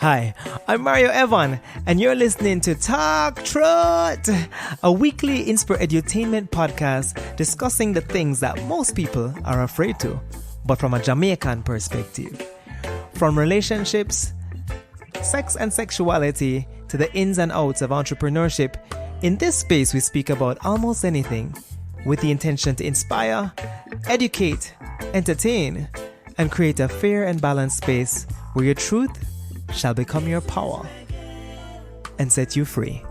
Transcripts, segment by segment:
Hi, I'm Mario Evon, and you're listening to Talk Truth, a weekly edutainment podcast discussing the things that most people are afraid to, but from a Jamaican perspective. From relationships, sex and sexuality, to the ins and outs of entrepreneurship, in this space we speak about almost anything with the intention to inspire, educate, entertain, and create a fair and balanced space where your truth shall become your power and set you free.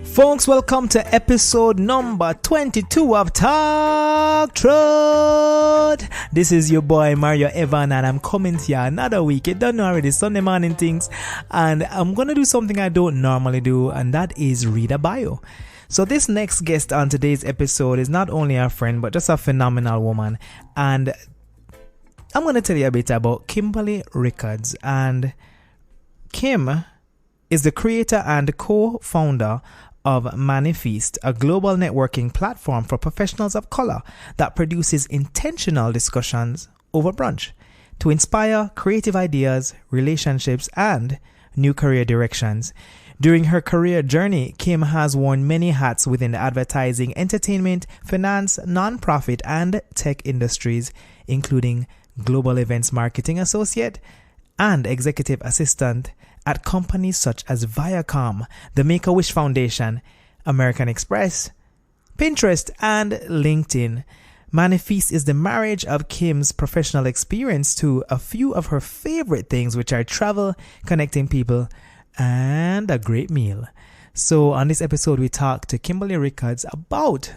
Folks, welcome to episode number 22 of Talk Truth. This is your boy Mario Evon, and I'm coming to you another week. You don't know already, Sunday morning things, and I'm gonna do something I don't normally do, and that is read a bio. So this next guest on today's episode is not only a friend, but just a phenomenal woman, and I'm going to tell you a bit about Kimberly Rickards. And Kim is the creator and co-founder of ManiFeast, a global networking platform for professionals of color that produces intentional discussions over brunch to inspire creative ideas, relationships, and new career directions. During her career journey, Kim has worn many hats within the advertising, entertainment, finance, nonprofit, and tech industries, including Global Events Marketing Associate and Executive Assistant at companies such as Viacom, the Make-A-Wish Foundation, American Express, Pinterest, and LinkedIn. ManiFeast is the marriage of Kim's professional experience to a few of her favorite things, which are travel, connecting people, and a great meal. So on this episode, we talk to Kimberly Rickards about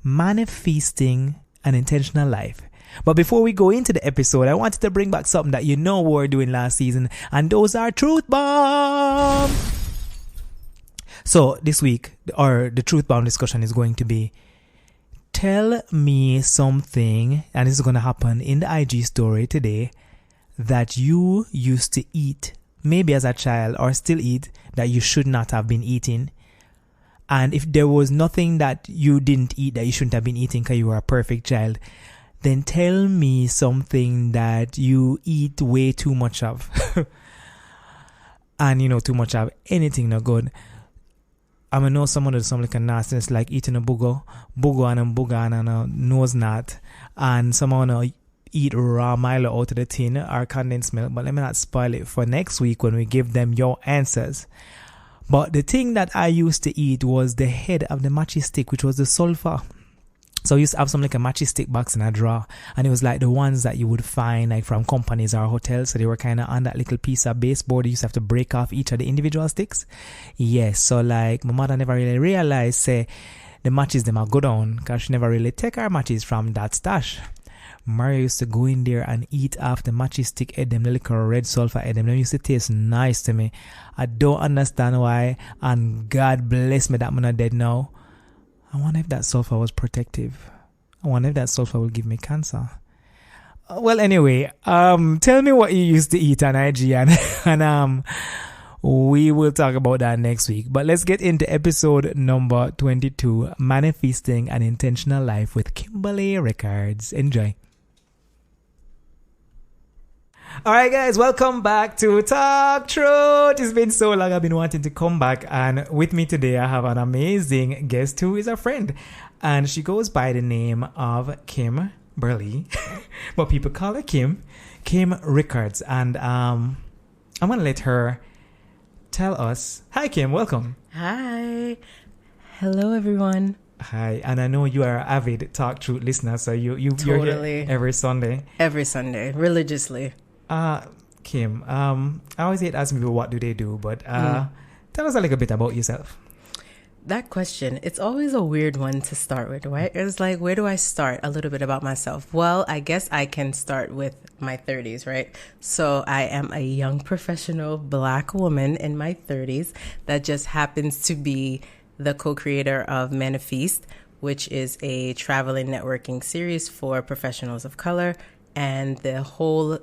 ManiFeasting an intentional life. But before we go into the episode, I wanted to bring back something that you know we were doing last season, and those are Truth Bomb. So this week, the Truth Bomb discussion is going to be, tell me something, and this is going to happen in the IG story today, that you used to eat, maybe as a child, or still eat, that you should not have been eating. And if there was nothing that you didn't eat that you shouldn't have been eating because you were a perfect child, then tell me something that you eat way too much of. And too much of anything not good. I know someone does something like a nastiness, like eating a booger and a nose knot, and someone eat raw Milo out of the tin or condensed milk. But let me not spoil it for next week when we give them your answers. But the thing that I used to eat was the head of the matchy stick, which was the sulfur. So I used to have something like a matchy stick box in a drawer, and it was like the ones that you would find like from companies or hotels. So they were kind of on that little piece of baseboard. You used to have to break off each of the individual sticks. Yes, so like my mother never really realized say the matches them are good on, because she never really take our matches from that stash. Mario used to go in there and eat off the matchy stick head, them the little red sulfur head, them used to taste nice to me. I don't understand why, and God bless me that I'm not dead now. I wonder if that sulfur was protective. I wonder if that sulfur will give me cancer. Well, anyway, tell me what you used to eat on IG, and we will talk about that next week. But let's get into episode number 22, ManiFeasting an Intentional Life with Kimberly Rickards. Enjoy. Alright guys, welcome back to Talk Truth. It's been so long I've been wanting to come back, and with me today I have an amazing guest who is a friend, and she goes by the name of Kimberly, but people call her Kim Rickards, and I'm going to let her tell us. Hi Kim, welcome. Hi. Hello everyone. Hi, and I know you are an avid Talk Truth listener, so you're here every Sunday. Every Sunday, religiously. Kim, I always hate asking people what do they do, but tell us a little bit about yourself. That question, it's always a weird one to start with, right? It's like, where do I start? A little bit about myself. Well, I guess I can start with my 30s, right? So I am a young professional Black woman in my 30s that just happens to be the co-creator of ManiFeast, which is a travel and networking series for professionals of color. And the whole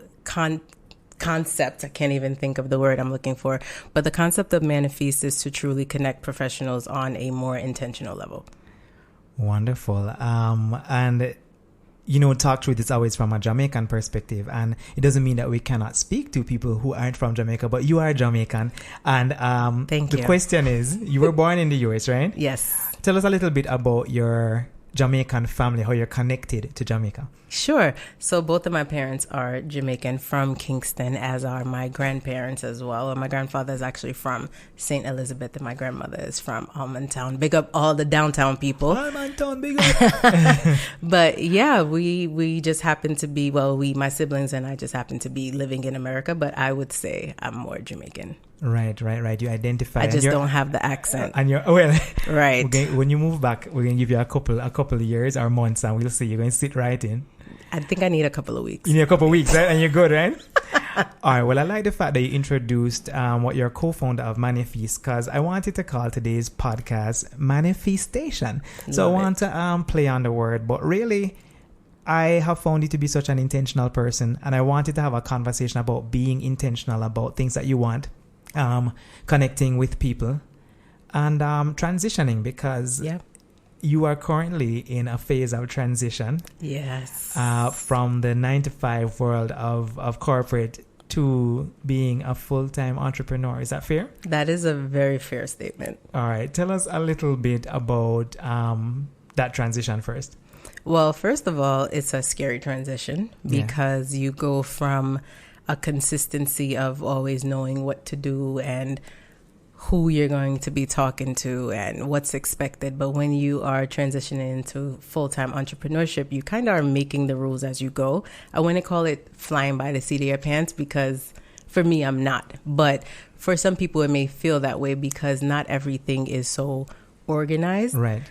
concept, I can't even think of the word I'm looking for, but the concept of ManiFeast is to truly connect professionals on a more intentional level. Wonderful. And Talk Truth is always from a Jamaican perspective, and it doesn't mean that we cannot speak to people who aren't from Jamaica, but you are Jamaican. And the question is, you were born in the US, right? Yes. Tell us a little bit about your Jamaican family, how you're connected to Jamaica. Sure. So both of my parents are Jamaican from Kingston, as are my grandparents as well. And my grandfather is actually from St. Elizabeth, and my grandmother is from Almontown. Big up all the downtown people. Almontown, big up. But yeah, we just happen to be, my siblings and I just happen to be living in America, but I would say I'm more Jamaican. Right. You identify. I just don't have the accent. And right. When you move back, we're going to give you a couple of years or months, and we'll see. You're going to sit right in. I think I need a couple of weeks. You need a couple of weeks, right? And you're good, right? All right. Well, I like the fact that you introduced what you're co-founder of ManiFeast, because I wanted to call today's podcast ManiFeastation. So I want to play on the word, but really, I have found you to be such an intentional person, and I wanted to have a conversation about being intentional about things that you want, connecting with people, and transitioning, because you are currently in a phase of transition. Yes. From the 9-to-5 world of corporate to being a full-time entrepreneur. Is that fair? That is a very fair statement. All right. Tell us a little bit about that transition first. Well, first of all, it's a scary transition because you go from a consistency of always knowing what to do and who you're going to be talking to and what's expected. But when you are transitioning into full-time entrepreneurship, you kind of are making the rules as you go. I wouldn't call it flying by the seat of your pants, because for me, I'm not. But for some people, it may feel that way because not everything is so organized. Right.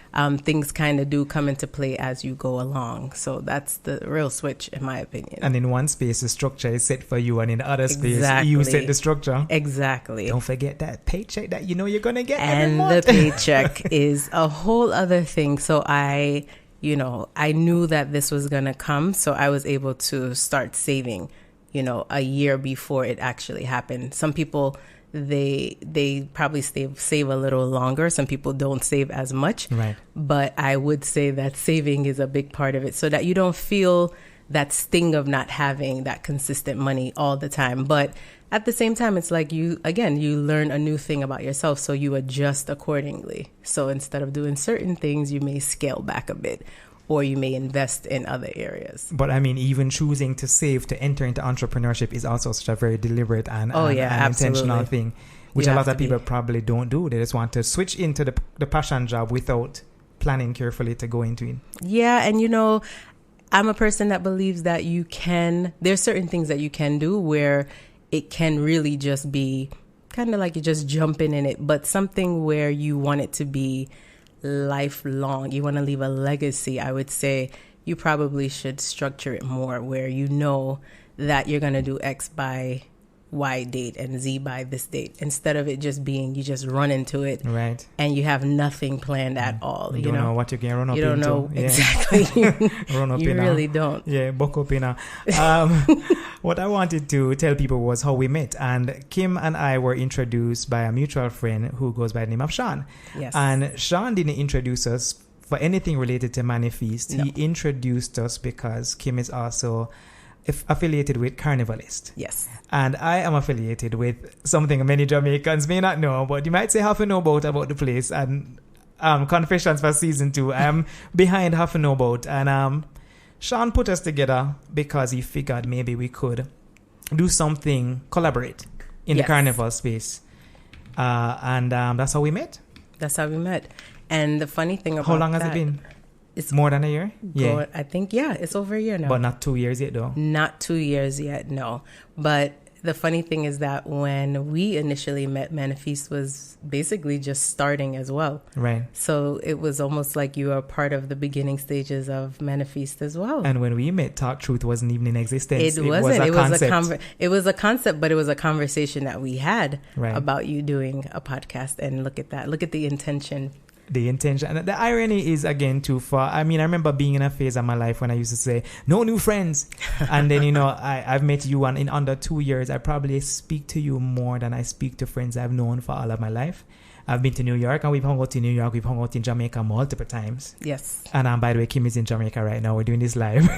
Things kind of do come into play as you go along. So that's the real switch, in my opinion. And in one space, the structure is set for you, and in the other space, you set the structure. Exactly. Don't forget that paycheck that you know you're going to get every and month. The paycheck is a whole other thing. So I knew that this was going to come. So I was able to start saving, a year before it actually happened. Some people, they probably save a little longer. Some people don't save as much. Right. But I would say that saving is a big part of it, so that you don't feel that sting of not having that consistent money all the time. But at the same time, it's like you learn a new thing about yourself, so you adjust accordingly. So instead of doing certain things, you may scale back a bit, or you may invest in other areas. But I mean, even choosing to save to enter into entrepreneurship is also such a very deliberate and intentional thing, which a lot of people probably don't do. They just want to switch into the passion job without planning carefully to go into it. Yeah, and I'm a person that believes that there's certain things that you can do where it can really just be kind of like you're just jumping in it, but something where you want it to be lifelong, you want to leave a legacy. I would say you probably should structure it more where you know that you're going to do X by Y date and Z by this date, instead of it just being you just run into it, right? And you have nothing planned at all. You don't know what you can run up into. You don't know exactly. Run up you really don't. Yeah, buck up in. What I wanted to tell people was how we met, and Kim and I were introduced by a mutual friend who goes by the name of Sean. Yes. And Sean didn't introduce us for anything related to ManiFeast. No. He introduced us because Kim is also affiliated with Carnivalist. Yes. And I am affiliated with something many Jamaicans may not know, but you might say half a know about the place. And Confessions for Season 2, I am behind half a know about. And Sean put us together because he figured maybe we could do something, collaborate in the carnival space. And that's how we met. That's how we met. And the funny thing about how long has it been? It's more than a year? Yeah. I think, it's over a year now. But not 2 years yet, though? Not 2 years yet, no. But the funny thing is that when we initially met, ManiFeast was basically just starting as well. Right. So it was almost like you were part of the beginning stages of ManiFeast as well. And when we met, Talk Truth wasn't even in existence. It wasn't. It was a concept, but it was a conversation that we had about you doing a podcast. And look at that. Look at the intention. The intention. And the irony is, again, too far. I mean, I remember being in a phase of my life when I used to say, no new friends. And then, I've met you, and in under 2 years, I probably speak to you more than I speak to friends I've known for all of my life. I've been to New York, and we've hung out in New York. We've hung out in Jamaica multiple times. Yes. And by the way, Kim is in Jamaica right now. We're doing this live.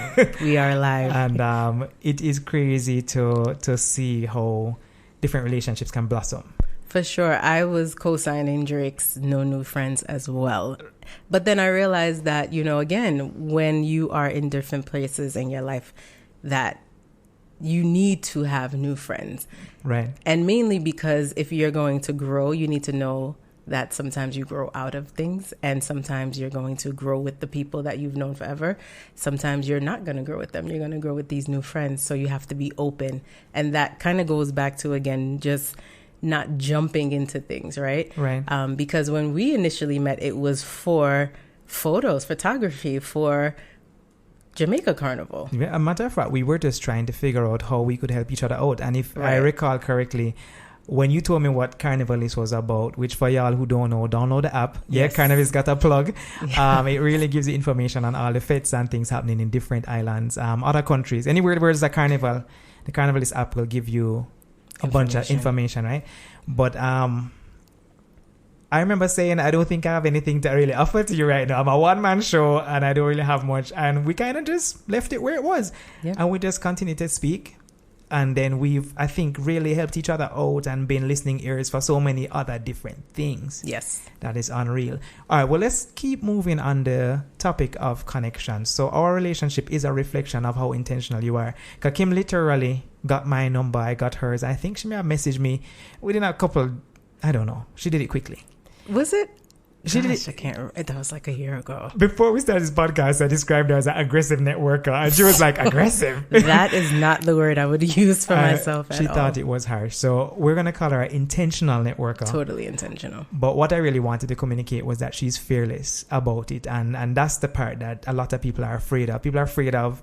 We are live. And it is crazy to see how different relationships can blossom. For sure. I was co-signing Drake's No New Friends as well. But then I realized that, again, when you are in different places in your life, that you need to have new friends. Right. And mainly because if you're going to grow, you need to know that sometimes you grow out of things, and sometimes you're going to grow with the people that you've known forever. Sometimes you're not going to grow with them. You're going to grow with these new friends. So you have to be open. And that kind of goes back to, again, just not jumping into things, right? Right. Because when we initially met, it was for photography, for Jamaica Carnival. A matter of fact, we were just trying to figure out how we could help each other out. And if I recall correctly, when you told me what Carnivalist was about, which for y'all who don't know, download the app. Yes. Yeah, Carnivalist got a plug. Yeah. It really gives you information on all the fetes and things happening in different islands, other countries. Anywhere where there's a carnival, the Carnivalist app will give you a bunch of information, right? But I remember saying, I don't think I have anything to really offer to you right now. I'm a one-man show and I don't really have much. And we kind of just left it where it was. Yeah. And we just continued to speak. And then we've, I think, really helped each other out and been listening ears for so many other different things. Yes. That is unreal. All right, well, let's keep moving on the topic of connections. So our relationship is a reflection of how intentional you are. Because Kim literally got my number, I got hers. I think she may have messaged me within a couple, I don't know. She did it quickly. Was it? She did it. I can't remember. That was like a year ago. Before we started this podcast, I described her as an aggressive networker. And she was like, aggressive? That is not the word I would use for myself at all. She thought it was harsh. So we're going to call her an intentional networker. Totally intentional. But what I really wanted to communicate was that she's fearless about it. And that's the part that a lot of people are afraid of. People are afraid of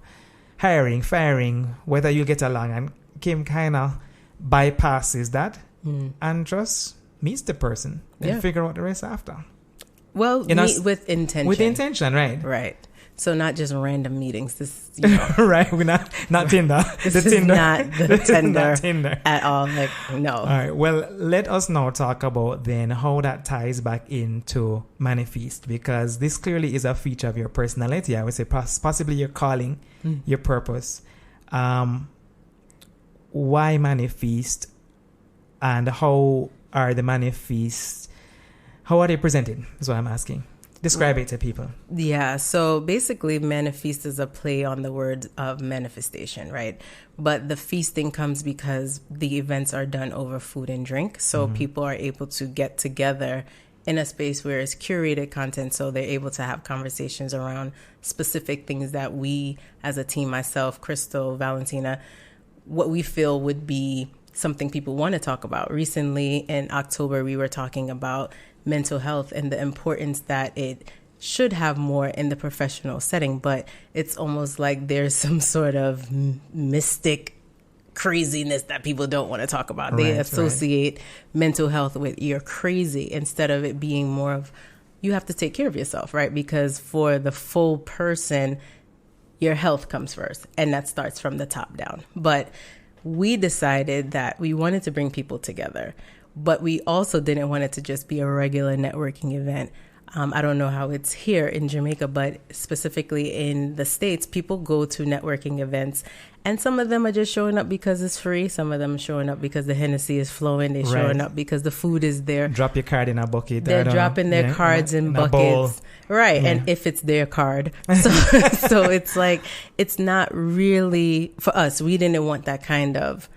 hiring, firing, whether you get along. And Kim kind of bypasses that and just meets the person and figure out the rest after. Well, meet with intention. With intention, right? Right. So not just random meetings. This, right? We're not Tinder. This is Tinder. Not the Tinder at all. Like, no. All right. Well, let us now talk about then how that ties back into ManiFeast, because this clearly is a feature of your personality. I would say possibly your calling, your purpose. Why ManiFeast, and how are the ManiFeast? How are they presented is what I'm asking. Describe it to people. Yeah, so basically ManiFeast is a play on the word of manifestation, right? But the feasting comes because the events are done over food and drink. So people are able to get together in a space where it's curated content. So they're able to have conversations around specific things that we as a team, myself, Crystal, Valentina, what we feel would be something people want to talk about. Recently in October, we were talking about mental health and the importance that it should have more in the professional setting, but it's almost like there's some sort of mystic craziness that people don't want to talk about. They associate mental health with you're crazy instead of it being more of you have to take care of yourself, right? Because for the full person, your health comes first, and that starts from the top down. But we decided that we wanted to bring people together, but we also didn't want it to just be a regular networking event. I don't know how it's here in Jamaica, but specifically in the States, people go to networking events, and some of them are just showing up because it's free. Some of them are showing up because the Hennessy is flowing. They're showing up because the food is there. Drop your card in a bucket. They're dropping their cards in buckets. Right. Yeah. And if it's their card. So it's like, it's not really, for us, we didn't want that kind of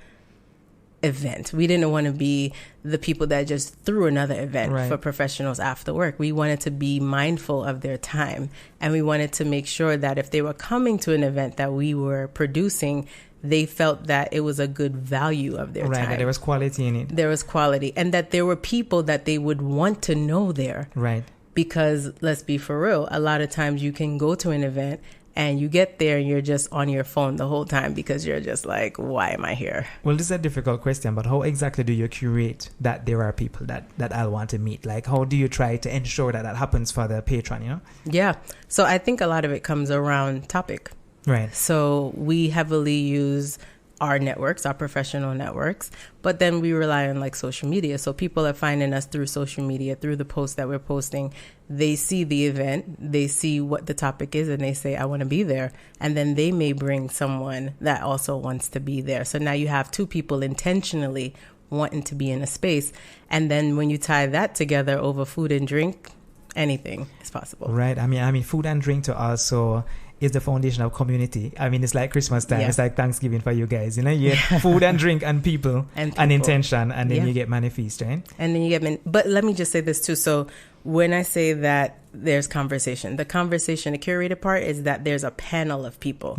event. We didn't want to be the people that just threw another event for professionals after work. We wanted to be mindful of their time, and we wanted to make sure that if they were coming to an event that we were producing, they felt that it was a good value of their time. That there was quality in it. There was quality, and that there were people that they would want to know there. Right. Because let's be for real, a lot of times you can go to an event and you get there and you're just on your phone the whole time because you're just like, why am I here? Well, this is a difficult question, but how exactly do you curate that there are people that I'll want to meet? Like, how do you try to ensure that that happens for the patron, you know? Yeah. So I think a lot of it comes around topic. Right. So we heavily use our networks, our professional networks, but then we rely on like social media. So people are finding us through social media, through the posts that we're posting. They see the event, they see what the topic is, and they say, I want to be there. And then they may bring someone that also wants to be there. So now you have two people intentionally wanting to be in a space. And then when you tie that together over food and drink, anything is possible. Right. I mean, food and drink to us, so is the foundation of community. I mean, it's like Christmas time. Yeah. It's like Thanksgiving for you guys. You know, you get food and drink and people and intention, and then you get ManiFeast, right? And then you get but let me just say this too. So when I say that there's conversation, the curated part is that there's a panel of people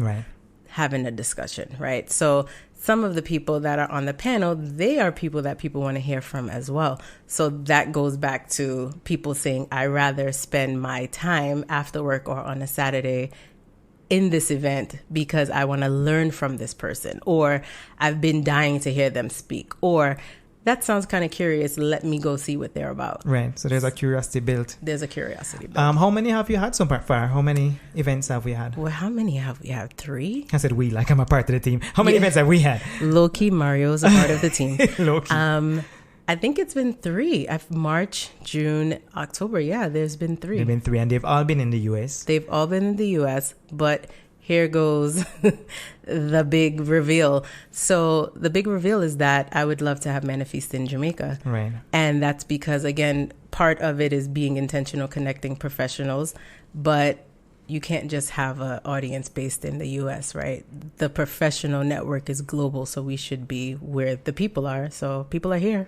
having a discussion, right? So some of the people that are on the panel, they are people that people want to hear from as well. So that goes back to people saying, I rather spend my time after work or on a Saturday in this event because I want to learn from this person, or I've been dying to hear them speak, or that sounds kind of curious. Let me go see what they're about. Right. So there's a curiosity built. There's a curiosity built. How many have you had so far? How many events have we had? Well, how many have we had? 3? I said we, like I'm a part of the team. How many events have we had? Low-key, Mario's a part of the team. Low-key. I think it's been 3. March, June, October. Yeah, there's been 3. There've been 3, and they've all been in the US. They've all been in the US, but here goes the big reveal. So the big reveal is that I would love to have ManiFeast in Jamaica. Right. And that's because, again, part of it is being intentional, connecting professionals, but you can't just have an audience based in the US, right? The professional network is global, so we should be where the people are. So people are here.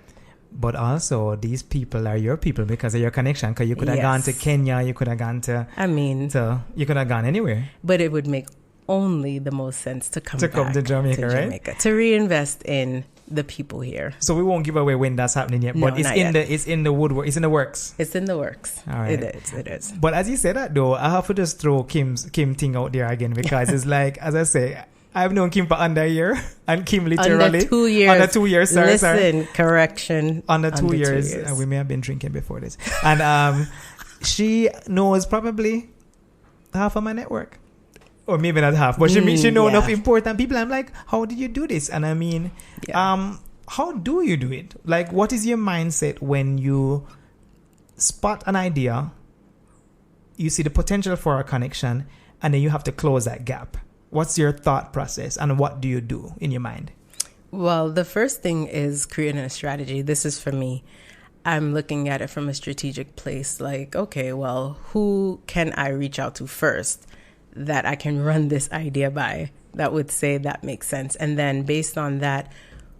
But also, these people are your people because of your connection. Because you could have gone to Kenya, you could have gone to... you could have gone anywhere. But it would make only the most sense to come to Jamaica, right? To reinvest in the people here. So we won't give away when that's happening yet. No, but it's in the woodwork. It's in the works. It's in the works. All right. It is. But as you say that though, I have to just throw Kim thing out there again because it's like, as I say, I've known Kim for under a year, and Kim literally under 2 years. Under 2 years, sorry. Correction. Under 2 years. We may have been drinking before this, and she knows probably half of my network, or maybe not half, but she knows enough important people. I'm like, how did you do this? And I mean, how do you do it? Like, what is your mindset when you spot an idea, you see the potential for a connection, and then you have to close that gap? What's your thought process, and what do you do in your mind? Well, the first thing is creating a strategy. This is for me. I'm looking at it from a strategic place. Like, okay, well, who can I reach out to first that I can run this idea by that would say that makes sense? And then based on that,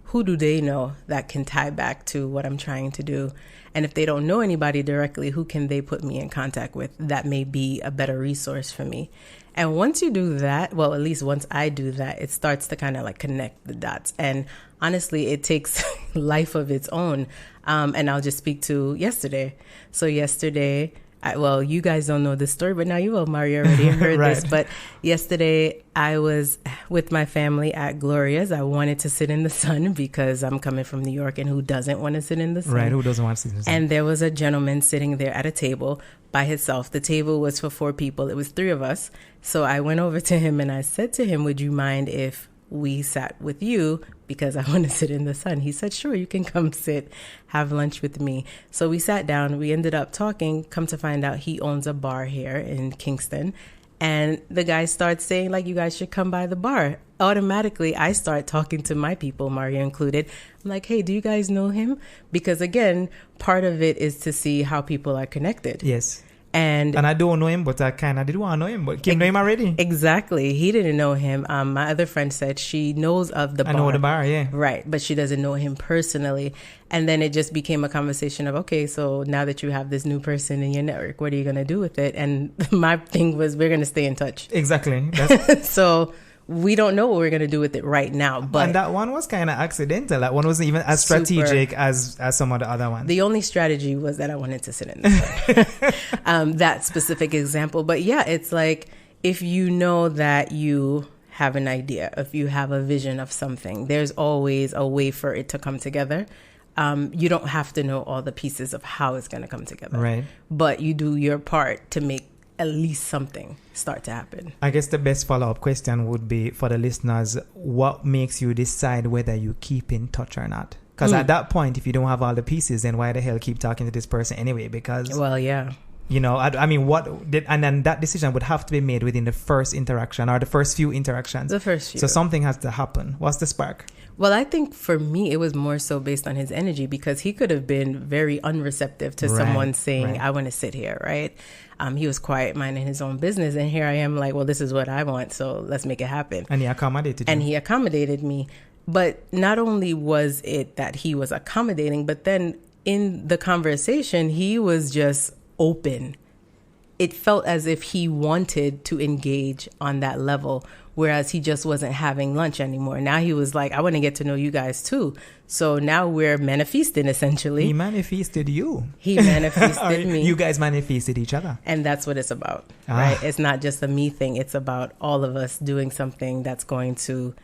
who do they know that can tie back to what I'm trying to do? And if they don't know anybody directly, who can they put me in contact with that may be a better resource for me? And once you do that, well, at least once I do that, it starts to kind of like connect the dots. And honestly, it takes life of its own. And I'll just speak to yesterday. So yesterday, well, you guys don't know this story, but now you will. Mario already heard right. this. But yesterday, I was with my family at Gloria's. I wanted to sit in the sun because I'm coming from New York, and who doesn't want to sit in the sun? Right, who doesn't want to sit in the sun? And there was a gentleman sitting there at a table by himself. The table was for 4 people. It was 3 of us. So I went over to him and I said to him, would you mind if we sat with you because I want to sit in the sun? He said, sure, you can come sit, have lunch with me. So we sat down, we ended up talking, come to find out he owns a bar here in Kingston. And the guy starts saying, like, you guys should come by the bar. Automatically, I start talking to my people, Mario included. I'm like, hey, do you guys know him? Because again, part of it is to see how people are connected. Yes. And I don't know him, but I kind of did want to know him. But Kim know him already. Exactly. He didn't know him. My other friend said she knows of the bar. I know the bar, yeah. Right. But she doesn't know him personally. And then it just became a conversation of, okay, so now that you have this new person in your network, what are you going to do with it? And my thing was, we're going to stay in touch. Exactly. So we don't know what we're going to do with it right now. But and that one was kind of accidental. That one wasn't even as strategic as some of the other ones. The only strategy was that I wanted to sit in the sun. That specific example. But yeah, it's like, if you know that you have an idea, if you have a vision of something, there's always a way for it to come together. You don't have to know all the pieces of how it's going to come together. Right. But you do your part to make at least something start to happen. I guess the best follow-up question would be for the listeners, what makes you decide whether you keep in touch or not? Because at that point, if you don't have all the pieces, then why the hell keep talking to this person anyway? Because, well, yeah. You know, I mean, and then that decision would have to be made within the first interaction or the first few interactions. The first few. So something has to happen. What's the spark? Well, I think for me, it was more so based on his energy, because he could have been very unreceptive to someone saying, I want to sit here, right? He was quiet, minding his own business. And here I am like, well, this is what I want, so let's make it happen. And he accommodated you. And he accommodated me. But not only was it that he was accommodating, but then in the conversation, he was just open. It felt as if he wanted to engage on that level, whereas he just wasn't having lunch anymore. Now he was like, I want to get to know you guys too. So now we're ManiFeasting, essentially. He manifested you. He manifested me. You guys manifested each other. And that's what it's about, right? It's not just a me thing. It's about all of us doing something that's going to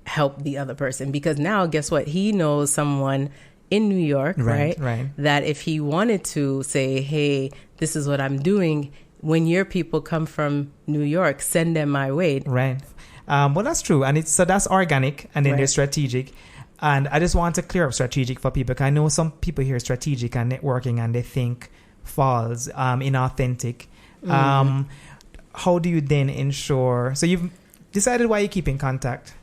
help the other person. Because now, guess what? He knows someone in New York, right? That if he wanted to say, hey, this is what I'm doing, when your people come from New York, send them my way. Right. Well, that's true. And so that's organic, and then there's strategic. And I just want to clear up strategic for people, because I know some people hear strategic and networking and they think false, inauthentic. How do you then ensure? So you've decided why you keep in contact.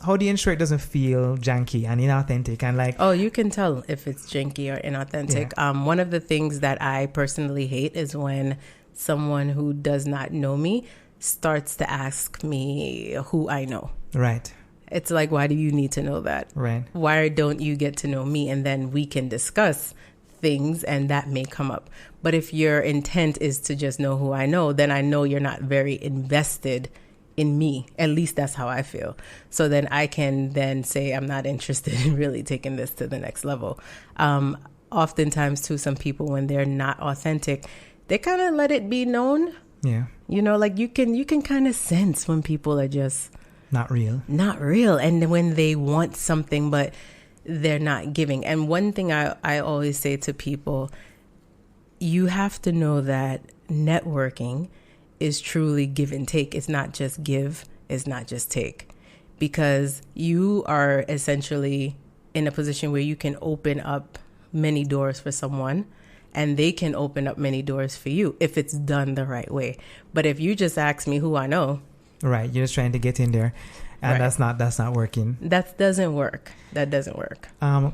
How do you ensure it doesn't feel janky and inauthentic and like... Oh, you can tell if it's janky or inauthentic. Yeah. One of the things that I personally hate is when someone who does not know me starts to ask me who I know. Right. It's like, why do you need to know that? Right. Why don't you get to know me? And then we can discuss things and that may come up. But if your intent is to just know who I know, then I know you're not very invested in me. At least that's how I feel. So then I can then say I'm not interested in really taking this to the next level. Oftentimes too, some people, when they're not authentic, they kind of let it be known. Yeah. You know, like you can kind of sense when people are just not real. And when they want something, but they're not giving. And one thing I always say to people, you have to know that networking is truly give and take. It's not just give, it's not just take, because you are essentially in a position where you can open up many doors for someone and they can open up many doors for you if it's done the right way. But if you just ask me who I know, right, you're just trying to get in there, and that's not working. That doesn't work.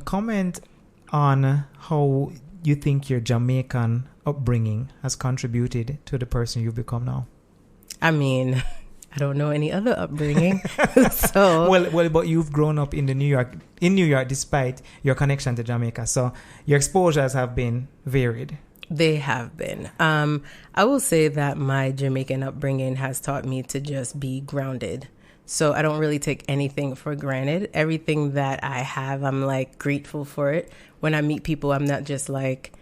Comment on how you think your Jamaican upbringing has contributed to the person you've become now. I mean, I don't know any other upbringing. So well, but you've grown up in New York despite your connection to Jamaica. So your exposures have been varied. They have been. I will say that my Jamaican upbringing has taught me to just be grounded. So I don't really take anything for granted. Everything that I have, I'm like grateful for it. When I meet people, I'm not just like,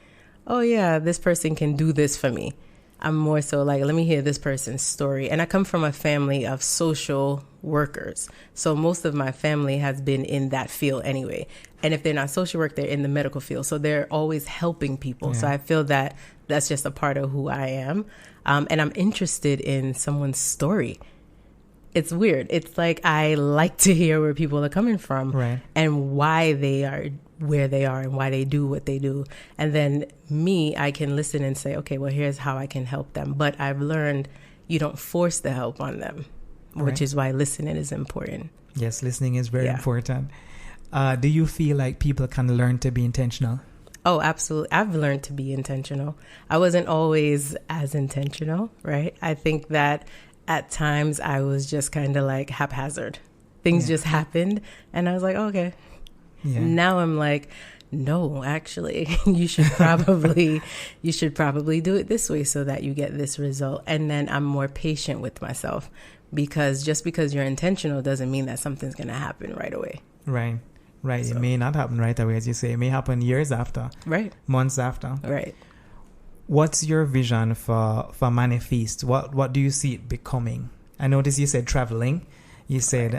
oh yeah, this person can do this for me. I'm more so like, let me hear this person's story. And I come from a family of social workers. So most of my family has been in that field anyway. And if they're not social work, they're in the medical field. So they're always helping people. Yeah. So I feel that that's just a part of who I am. And I'm interested in someone's story. It's weird. It's like I like to hear where people are coming from, right, and why they are where they are and why they do what they do. And then I can listen and say, okay, well, here's how I can help them. But I've learned you don't force the help on them, which is why listening is important. Yes, listening is very important. Do you feel like people can learn to be intentional? Oh, absolutely. I've learned to be intentional. I wasn't always as intentional, right? I think that at times I was just kind of like haphazard. Things just happened and I was like, okay. Yeah. Now I'm like, no, actually, you should probably do it this way so that you get this result. And then I'm more patient with myself, because just because you're intentional doesn't mean that something's going to happen right away. Right. So, it may not happen right away, as you say. It may happen years after. Right. Months after. Right. What's your vision for ManiFeast? What do you see it becoming? I noticed you said traveling. You said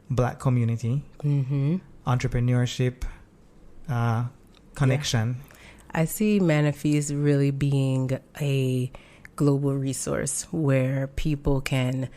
Black community, entrepreneurship, connection. Yeah. I see ManiFeast really being a global resource where people can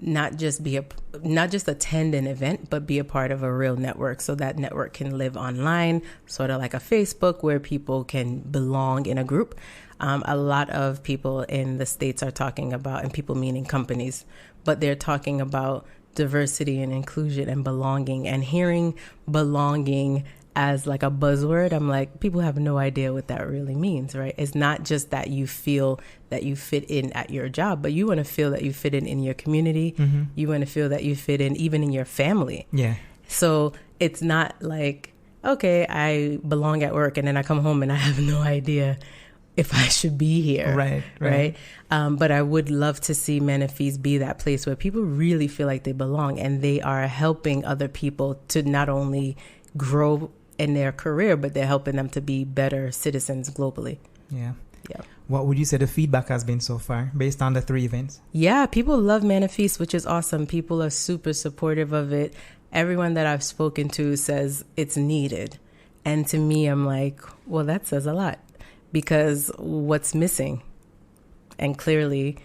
not just attend an event, but be a part of a real network. So that network can live online, sort of like a Facebook where people can belong in a group. A lot of people in the States are talking about, and people meaning companies, but they're talking about diversity and inclusion and belonging, and hearing belonging as like a buzzword. I'm like, people have no idea what that really means, right? It's not just that you feel that you fit in at your job, but you want to feel that you fit in your community. Mm-hmm. You want to feel that you fit in even in your family. Yeah. So it's not like, okay, I belong at work and then I come home and I have no idea if I should be here. Right. But I would love to see ManiFeast be that place where people really feel like they belong and they are helping other people to not only grow in their career, but they're helping them to be better citizens globally. Yeah. What would you say the feedback has been so far based on the 3 events? Yeah, people love ManiFeast, which is awesome. People are super supportive of it. Everyone that I've spoken to says it's needed. And to me, I'm like, well, that says a lot, because what's missing? And clearly,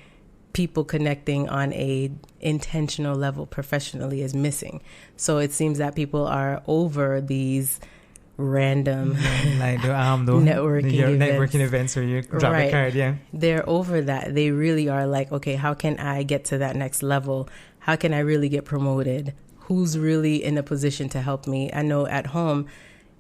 people connecting on a intentional level professionally is missing. So it seems that people are over these random like the networking events where you drop a card. Yeah, they're over that. They really are like, okay, how can I get to that next level? How can I really get promoted? Who's really in a position to help me? I know at home,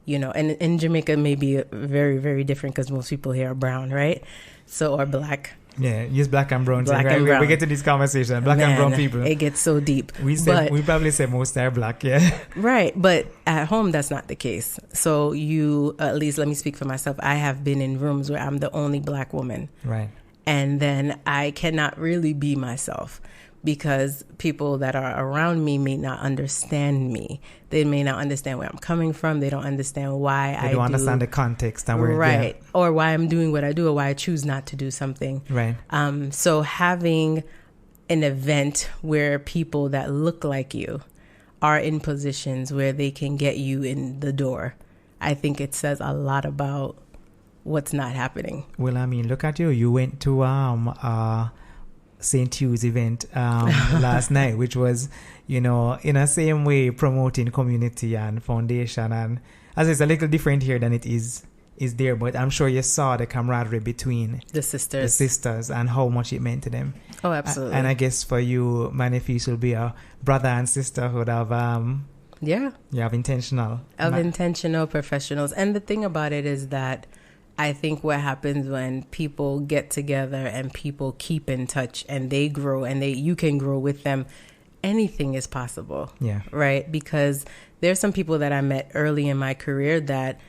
you know, and in Jamaica may be very, very different because most people here are brown, right? So, or black. Yeah, use black and brown. Black right? and brown. We get to this conversation. Black and brown people. It gets so deep. We probably say most are black, yeah. Right, but at home, that's not the case. So at least let me speak for myself. I have been in rooms where I'm the only black woman. Right. And then I cannot really be myself because people that are around me may not understand me. They may not understand where I'm coming from. They don't understand why They don't understand the context. And right. Yeah. Or why I'm doing what I do or why I choose not to do something. Right. So having an event where people that look like you are in positions where they can get you in the door, I think it says a lot about what's not happening. Well, I mean, look at you. You went to St. Hugh's event last night, which was, you know, in a same way promoting community and foundation. And as it's a little different here than it is there, but I'm sure you saw the camaraderie between the sisters and how much it meant to them. Oh, absolutely. And I guess for you, ManiFeast will be a brother and sisterhood of intentional professionals. And the thing about it is that I think what happens when people get together and people keep in touch and they grow and you can grow with them, anything is possible. Yeah. Right? Because there's some people that I met early in my career that,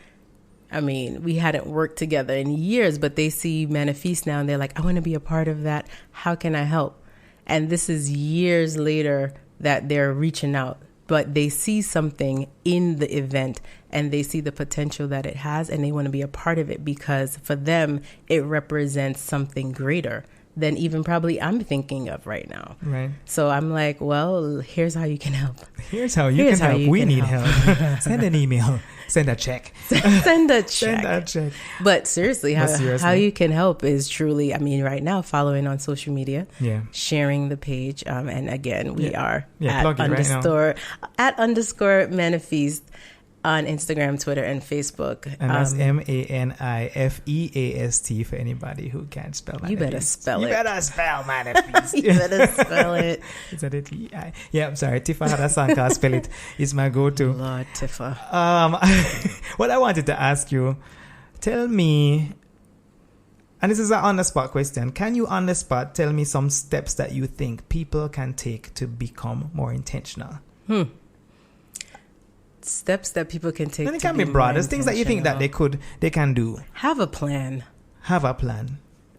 I mean, we hadn't worked together in years, but they see ManiFeast now and they're like, I want to be a part of that. How can I help? And this is years later that they're reaching out, but they see something in the event and they see the potential that it has and they want to be a part of it because for them, it represents something greater than even probably I'm thinking of right now. Right. So I'm like, well, here's how you can help. Here's how you can help. We need help. Send an email. Send a check. Send a check. But seriously, how you can help is truly, I mean, right now, following on social media, sharing the page. And again, we are at underscore ManiFeast on Instagram, Twitter, and Facebook. And that's ManiFeast for anybody who can't spell ManiFeast. You better spell it. You better spell ManiFeast. You better spell it. Is that it? Yeah, I'm sorry. Tifa had a song called Spell It. It's my go-to. Lord, Tifa. What I wanted to ask you, tell me, and this is an on-the-spot question, can you on the spot tell me some steps that you think people can take to become more intentional? Steps that people can take. And it can be broad. There's things that you think that they can do. Have a plan.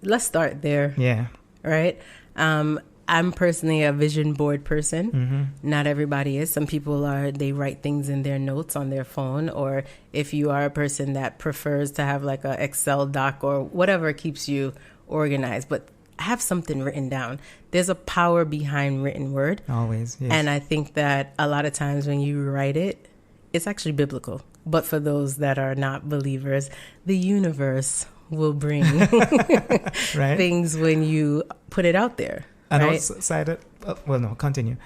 Let's start there. Yeah. Right. I'm personally a vision board person. Mm-hmm. Not everybody is. Some people they write things in their notes on their phone, or if you are a person that prefers to have like a Excel doc or whatever keeps you organized, but have something written down. There's a power behind written word. Always. Yes. And I think that a lot of times when you write it, it's actually biblical. But for those that are not believers, the universe will bring right. things when you put it out there. And right? outside it, well, no, continue.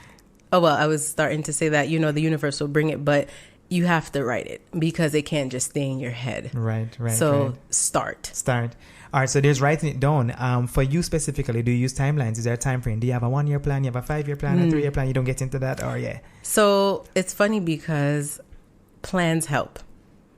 Oh, well, I was starting to say that, you know, the universe will bring it, but you have to write it because it can't just stay in your head. Right. So start. All right, so there's writing it down. For you specifically, do you use timelines? Is there a time frame? Do you have a 1-year plan? You have a 5-year plan, a 3-year plan? You don't get into that, or yeah? So it's funny because plans help,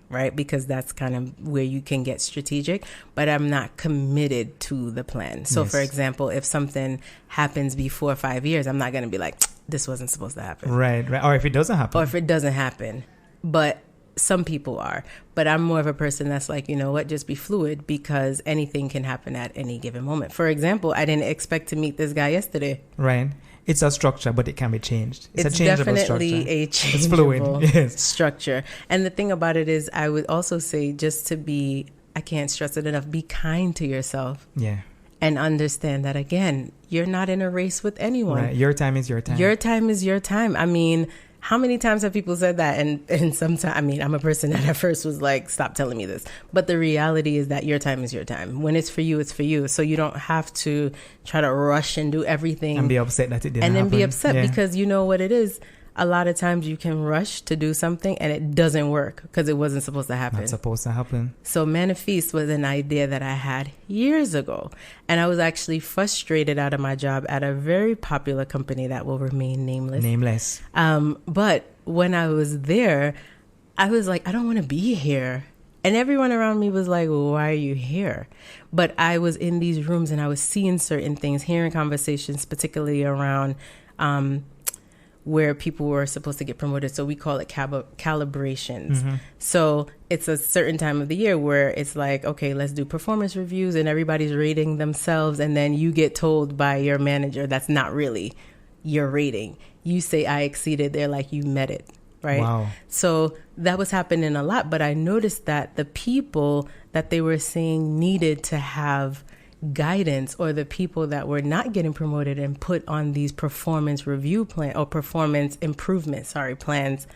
right? Because that's kind of where you can get strategic, but I'm not committed to the plan. So for example, if something happens before 5 years, I'm not going to be like, this wasn't supposed to happen. Right. Or if it doesn't happen. But some people are. But I'm more of a person that's like, you know what, just be fluid because anything can happen at any given moment. For example, I didn't expect to meet this guy yesterday. Right. It's a structure, but it can be changed. It's a changeable definitely structure. a changeable it's fluid. structure. And the thing about it is, I would also say just to be, I can't stress it enough, be kind to yourself. Yeah. And understand that, again, you're not in a race with anyone. Right. Your time is your time. Your time is your time. I mean, how many times have people said that? And sometimes, I mean, I'm a person that at first was like, stop telling me this. But the reality is that your time is your time. When it's for you, it's for you. So you don't have to try to rush and do everything. And be upset that it didn't happen. And then be upset because you know what it is. A lot of times you can rush to do something and it doesn't work because it wasn't supposed to happen. Not supposed to happen. So ManiFeast was an idea that I had years ago. And I was actually frustrated out of my job at a very popular company that will remain nameless. But when I was there, I was like, I don't want to be here. And everyone around me was like, well, why are you here? But I was in these rooms and I was seeing certain things, hearing conversations, particularly around where people were supposed to get promoted. So we call it calibrations. Mm-hmm. So it's a certain time of the year where it's like, okay, let's do performance reviews and everybody's rating themselves. And then you get told by your manager, that's not really your rating. You say, I exceeded. They're like, you met it. Right. Wow. So that was happening a lot. But I noticed that the people that they were saying needed to have guidance, or the people that were not getting promoted and put on these performance review plan or performance improvement, plans,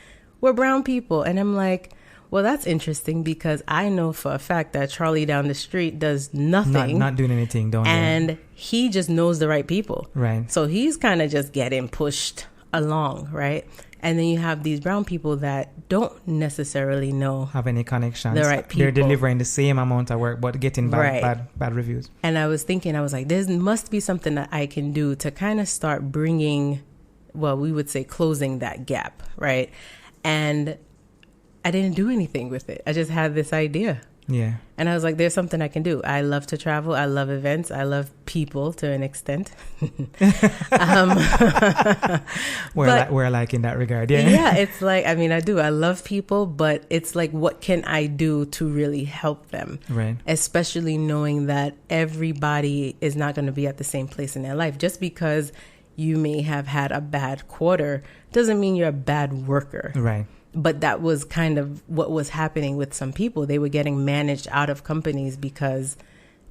were brown people. And I'm like, well, that's interesting because I know for a fact that Charlie down the street does nothing. Not doing anything, and he just knows the right people. Right. So he's kind of just getting pushed along, right? And then you have these brown people that don't necessarily have any connections. The right people. They're delivering the same amount of work, but getting bad reviews. And I was like, there must be something that I can do to kind of start bringing, well, we would say closing that gap, right? And I didn't do anything with it. I just had this idea. Yeah. And I was like, there's something I can do. I love to travel. I love events. I love people to an extent. We're alike in that regard. Yeah. Yeah. It's like, I mean, I do. I love people, but it's like, what can I do to really help them? Right. Especially knowing that everybody is not going to be at the same place in their life. Just because you may have had a bad quarter doesn't mean you're a bad worker. Right. But that was kind of what was happening with some people. They were getting managed out of companies because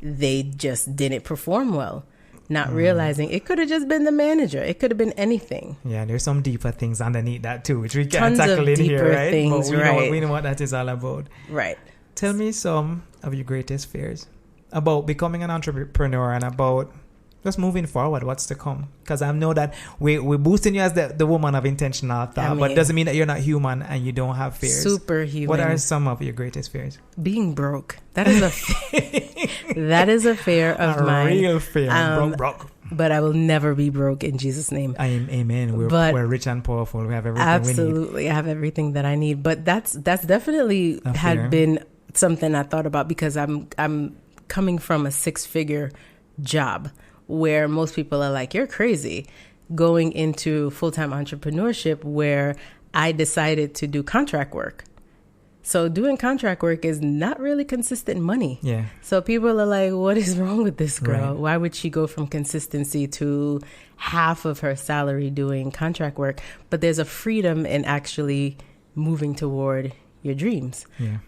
they just didn't perform well, not realizing it could have just been the manager. It could have been anything. Yeah, there's some deeper things underneath that too, which we can't tackle in here, right? Things, but we know what that is all about. Right. Tell me some of your greatest fears about becoming an entrepreneur and about just moving forward, what's to come? Because I know that we're boosting you as the woman of intentional thought, but doesn't mean that you're not human and you don't have fears. Superhuman. What are some of your greatest fears? Being broke. That is that is a fear of mine. A real fear. Broke. But I will never be broke in Jesus' name. Amen. We're rich and powerful. We have everything absolutely, we need. I have everything that I need. But that's definitely had been something I thought about because I'm coming from a 6-figure job, where most people are like, you're crazy, going into full-time entrepreneurship where I decided to do contract work. So doing contract work is not really consistent money. Yeah. So people are like, what is wrong with this girl? Right. Why would she go from consistency to half of her salary doing contract work? But there's a freedom in actually moving toward your dreams. Yeah.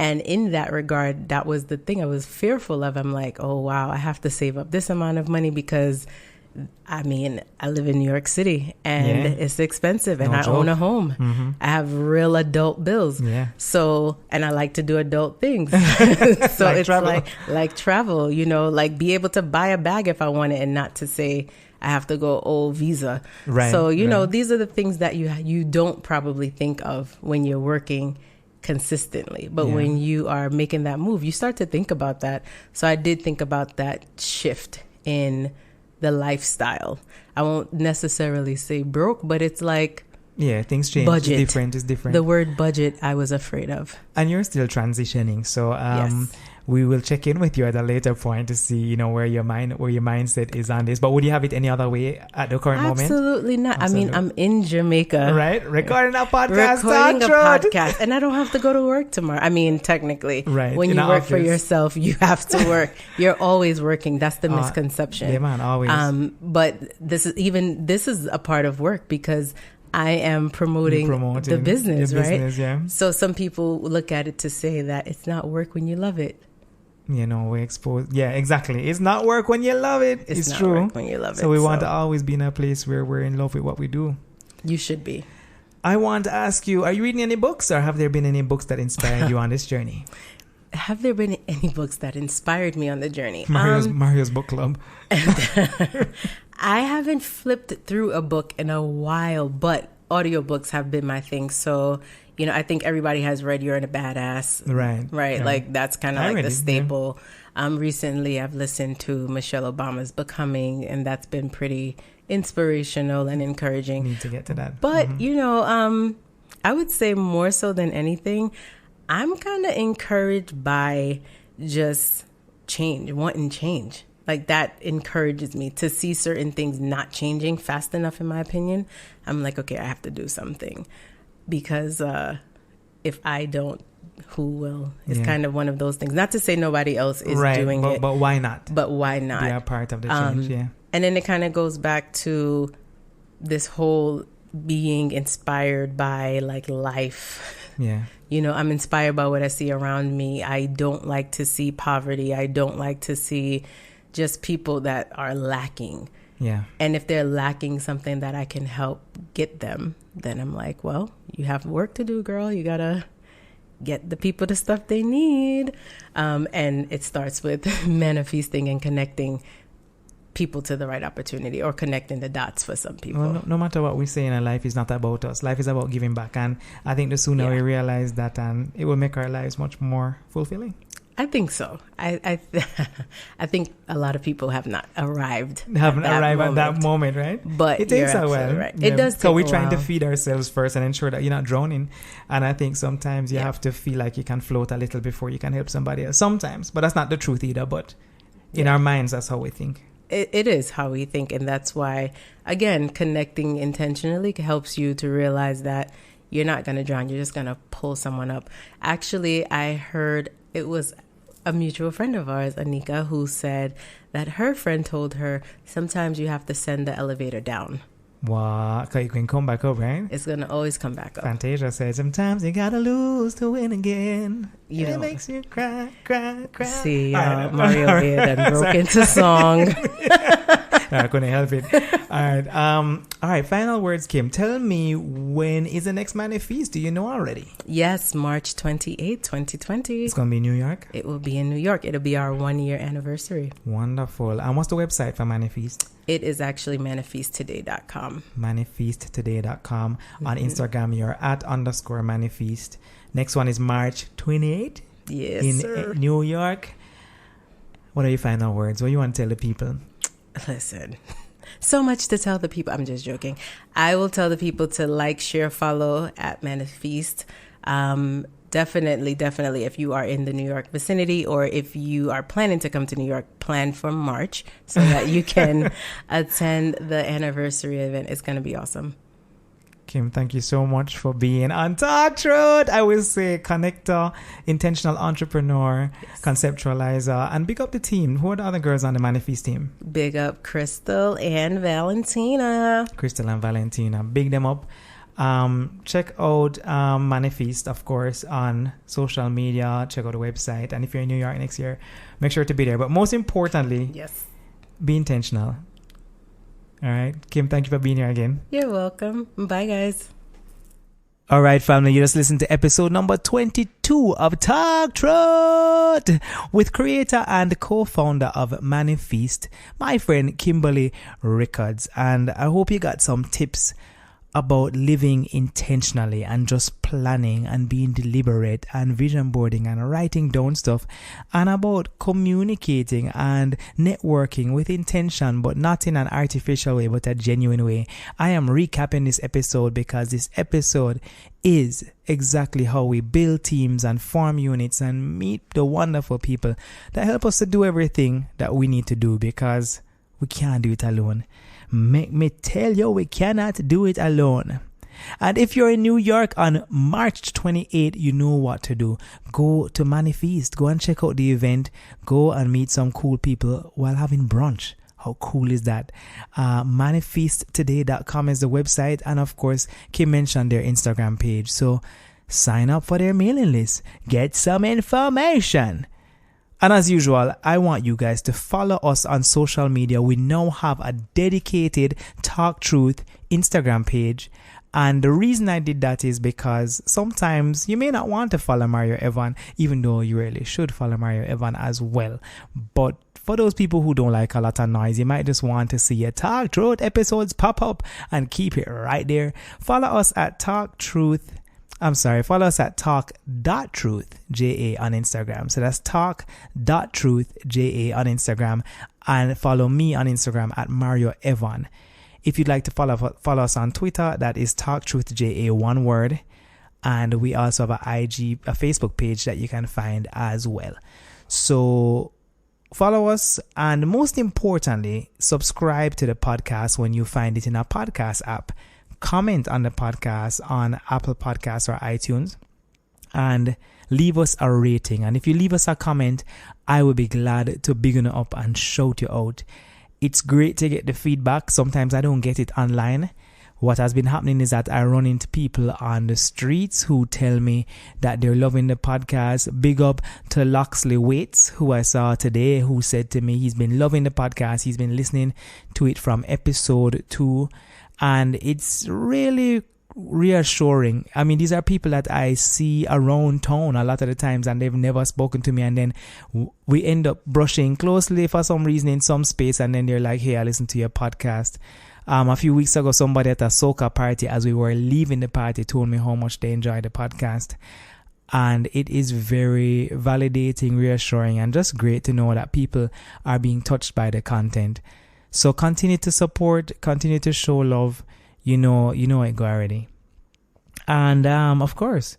And in that regard, that was the thing I was fearful of. I'm like, oh, wow, I have to save up this amount of money because I mean, I live in New York City and it's expensive, and I own a home. Mm-hmm. I have real adult bills. Yeah. So, and I like to do adult things. So Like it's travel. like travel, you know, like be able to buy a bag if I want it and not to say I have to go, Visa. Right. So, you know, these are the things that you don't probably think of when you're working consistently. But when you are making that move, you start to think about that. So I did think about that shift in the lifestyle. I won't necessarily say broke, but it's like things change. Budget. It's different. The word budget I was afraid of. And you're still transitioning, so Yes. we will check in with you at a later point to see, you know, where your mindset is on this. But would you have it any other way at the current moment? Absolutely not. Absolutely. I mean, I'm in Jamaica. Right, recording a podcast. Recording a Talk Truth. podcast, and I don't have to go to work tomorrow. I mean, technically, Right, when in you the work for office. yourself, you have to work. You're always working. That's the misconception. Yeah, man, always. But this is a part of work because I am promoting the business, your right? business, yeah. So some people look at it to say that it's not work when you love it. You know, we expose. Yeah, exactly. It's not work when you love it. It's not true. work when you love it. So we want to always be in a place where we're in love with what we do. You should be. I want to ask you, are you reading any books, or have there been any books that inspired you on this journey? Have there been any books that inspired me on the journey? Mario's book club. I haven't flipped through a book in a while, but audiobooks have been my thing. So, you know, I think everybody has read You're a Badass. Right. Right. Yeah. Like that's kind of I like read the it, staple. Recently, I've listened to Michelle Obama's Becoming, and that's been pretty inspirational and encouraging. Need to get to that. But, you know, I would say more so than anything, I'm kind of encouraged by just wanting change. Like that encourages me to see certain things not changing fast enough, in my opinion. I'm like, okay, I have to do something because if I don't, who will? It's kind of one of those things. Not to say nobody else is doing it. But why not? But why not? Be a part of the change, yeah. And then it kind of goes back to this whole being inspired by like life. Yeah. You know, I'm inspired by what I see around me. I don't like to see poverty. I don't like to see just people that are lacking. Yeah. And if they're lacking something that I can help get them, then I'm like, well, you have work to do, girl. You got to get the people the stuff they need. And it starts with ManiFeasting and connecting people to the right opportunity, or connecting the dots for some people. Well, no matter what we say in our life, is not about us. Life is about giving back. And I think the sooner we realize that, it will make our lives much more fulfilling. I think so. I think a lot of people have not arrived. Haven't arrived at that moment, right? But it takes a while. Right. It does take so we're a trying to while. feed ourselves first and ensure that you're not drowning. And I think sometimes you have to feel like you can float a little before you can help somebody else. Sometimes, but that's not the truth either. But in our minds, that's how we think. It is how we think. And that's why, again, connecting intentionally helps you to realize that you're not going to drown. You're just going to pull someone up. Actually, I heard it was a mutual friend of ours, Anika, who said that her friend told her sometimes you have to send the elevator down. Wow, because you can come back up, right? It's going to always come back up. Fantasia said, sometimes you got to lose to win again. It makes you cry, cry, cry. See, Right. Mario here then broke into song. I couldn't help it. All right. Final words, Kim. Tell me, when is the next ManiFeast? Do you know already? Yes, March 28th, 2020. It's going to be in New York? It will be in New York. It'll be our 1-year anniversary. Wonderful. And what's the website for ManiFeast? It is actually ManiFeastToday.com. ManiFeastToday.com. On Instagram, you're @_ManiFeast. Next one is March 28th Yes, in New York. What are your final words? What do you want to tell the people? Listen, so much to tell the people. I'm just joking. I will tell the people to like, share, follow at ManiFeast. Definitely, if you are in the New York vicinity, or if you are planning to come to New York, plan for March so that you can attend the anniversary event. It's going to be awesome. Kim, thank you so much for being on Talk Truth. I will say connector, intentional entrepreneur, conceptualizer, and big up the team. Who are the other girls on the ManiFeast team? Big up Crystal and Valentina. Crystal and Valentina. Big them up. Check out ManiFeast, of course, on social media. Check out the website. And if you're in New York next year, make sure to be there. But most importantly, Yes, be intentional. All right. Kim, thank you for being here again. You're welcome. Bye, guys. All right, family, you just listened to episode number 22 of Talk Truth with creator and co-founder of ManiFeast, my friend Kimberly Rickards. And I hope you got some tips about living intentionally and just planning and being deliberate and vision boarding and writing down stuff, and about communicating and networking with intention, but not in an artificial way, but a genuine way. I am recapping this episode because this episode is exactly how we build teams and form units and meet the wonderful people that help us to do everything that we need to do, because we can't do it alone. Make me tell you, we cannot do it alone. And if you're in New York on March 28th, you know what to do. Go to ManiFeast. Go and check out the event. Go and meet some cool people while having brunch. How cool is that? ManiFeasttoday.com is the website. And of course, Kim mentioned their Instagram page. So sign up for their mailing list. Get some information. And as usual, I want you guys to follow us on social media. We now have a dedicated Talk Truth Instagram page. And the reason I did that is because sometimes you may not want to follow Mario Evon, even though you really should follow Mario Evon as well. But for those people who don't like a lot of noise, you might just want to see your Talk Truth episodes pop up and keep it right there. Follow us at follow us at talk.truthja on Instagram. So that's talk.truthja on Instagram. And follow me on Instagram at Mario Evon. If you'd like to follow us on Twitter, that is talktruthja, one word. And we also have a Facebook page that you can find as well. So follow us, and most importantly, subscribe to the podcast when you find it in a podcast app. Comment on the podcast on Apple Podcasts or iTunes and leave us a rating. And if you leave us a comment, I will be glad to big you up and shout you out. It's great to get the feedback. Sometimes I don't get it online. What has been happening is that I run into people on the streets who tell me that they're loving the podcast. Big up to Loxley Waits, who I saw today, who said to me he's been loving the podcast. He's been listening to it from episode 2. And it's really reassuring. I mean, these are people that I see around town a lot of the times, and they've never spoken to me. And then we end up brushing closely for some reason in some space. And then they're like, hey, I listened to your podcast. A few weeks ago, somebody at a soca party, as we were leaving the party, told me how much they enjoyed the podcast. And it is very validating, reassuring, and just great to know that people are being touched by the content. So continue to support, continue to show love. You know it go already. And of course,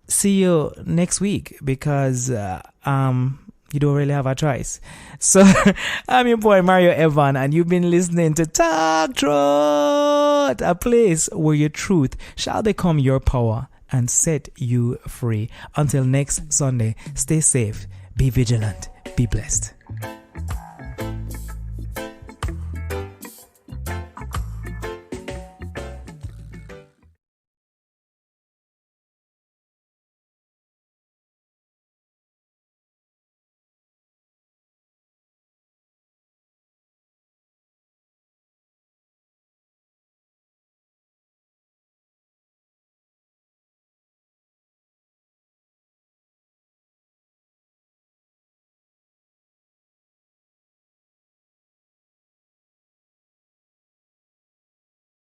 see you next week, because you don't really have a choice. So I'm your boy Mario Evon, and you've been listening to Talk Truth, a place where your truth shall become your power and set you free. Until next Sunday, stay safe, be vigilant, be blessed.